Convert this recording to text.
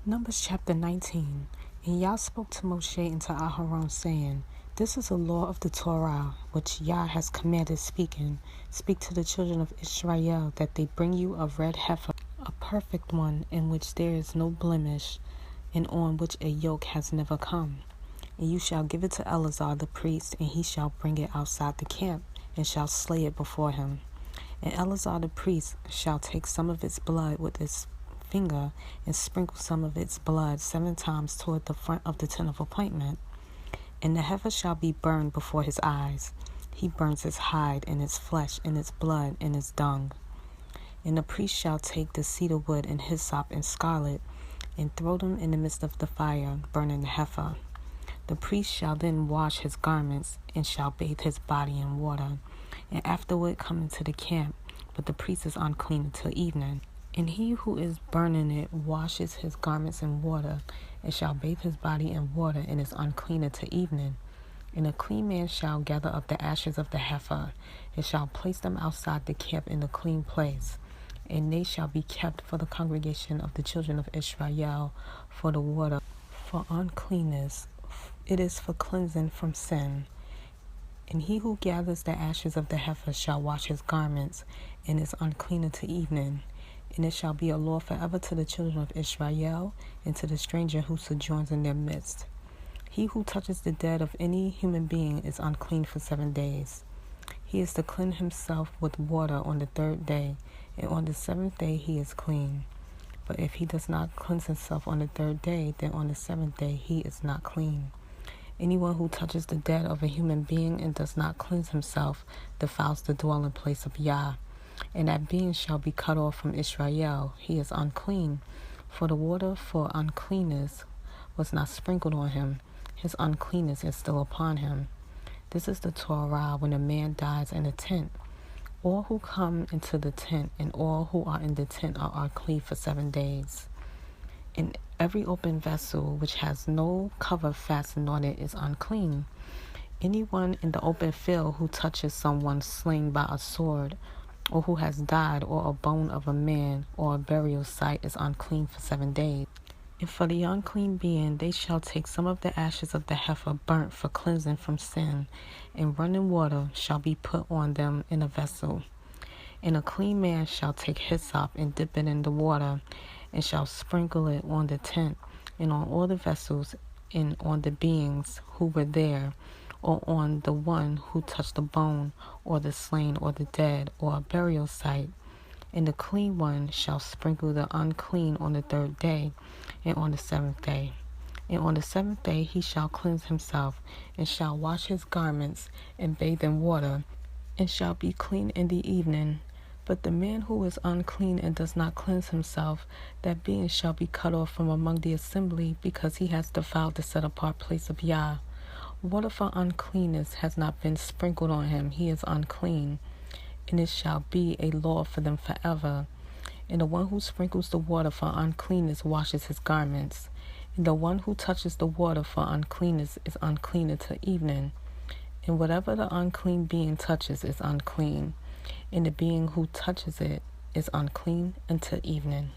Numbers chapter 19. And Yah spoke to Moshe and to Aharon, saying, This is a law of the Torah, which Yah has commanded, speaking. Speak to the children of Israel, that they bring you a red heifer, a perfect one, in which there is no blemish, and on which a yoke has never come. And you shall give it to Eleazar the priest, and he shall bring it outside the camp, and shall slay it before him. And Eleazar the priest shall take some of its blood with his finger, and sprinkle some of its blood 7 times toward the front of the tent of appointment. And the heifer shall be burned before his eyes. He burns its hide, and its flesh, and its blood, and its dung. And the priest shall take the cedar wood, and hyssop, and scarlet, and throw them in the midst of the fire, burning the heifer. The priest shall then wash his garments, and shall bathe his body in water, and afterward come into the camp, but the priest is unclean until evening. And he who is burning it washes his garments in water, and shall bathe his body in water, and is unclean until evening. And a clean man shall gather up the ashes of the heifer, and shall place them outside the camp in a clean place. And they shall be kept for the congregation of the children of Israel, for the water, for uncleanness. It is for cleansing from sin. And he who gathers the ashes of the heifer shall wash his garments, and is unclean until evening. And it shall be a law forever to the children of Israel, and to the stranger who sojourns in their midst. He who touches the dead of any human being is unclean for 7 days. He is to cleanse himself with water on the 3rd day, and on the 7th day he is clean. But if he does not cleanse himself on the 3rd day, then on the 7th day he is not clean. Anyone who touches the dead of a human being and does not cleanse himself defiles the dwelling place of Yah. And that being shall be cut off from Israel. He is unclean, for the water for uncleanness was not sprinkled on him. His uncleanness is still upon him. This is the Torah when a man dies in a tent. All who come into the tent and all who are in the tent are unclean for 7 days. And every open vessel which has no cover fastened on it is unclean. Anyone in the open field who touches someone slain by a sword, or who has died, or a bone of a man, or a burial site, is unclean for 7 days. And for the unclean being, they shall take some of the ashes of the heifer burnt for cleansing from sin, and running water shall be put on them in a vessel. And a clean man shall take hyssop and dip it in the water, and shall sprinkle it on the tent, and on all the vessels, and on the beings who were there, or on the one who touched the bone, or the slain, or the dead, or a burial site. And the clean one shall sprinkle the unclean on the 3rd day, and on the 7th day. And on the 7th day he shall cleanse himself, and shall wash his garments, and bathe in water, and shall be clean in the evening. But the man who is unclean and does not cleanse himself, that being shall be cut off from among the assembly, because he has defiled the set-apart place of Yah. Water for uncleanness has not been sprinkled on him. He is unclean, and it shall be a law for them forever. And the one who sprinkles the water for uncleanness washes his garments. And the one who touches the water for uncleanness is unclean until evening. And whatever the unclean being touches is unclean, and the being who touches it is unclean until evening.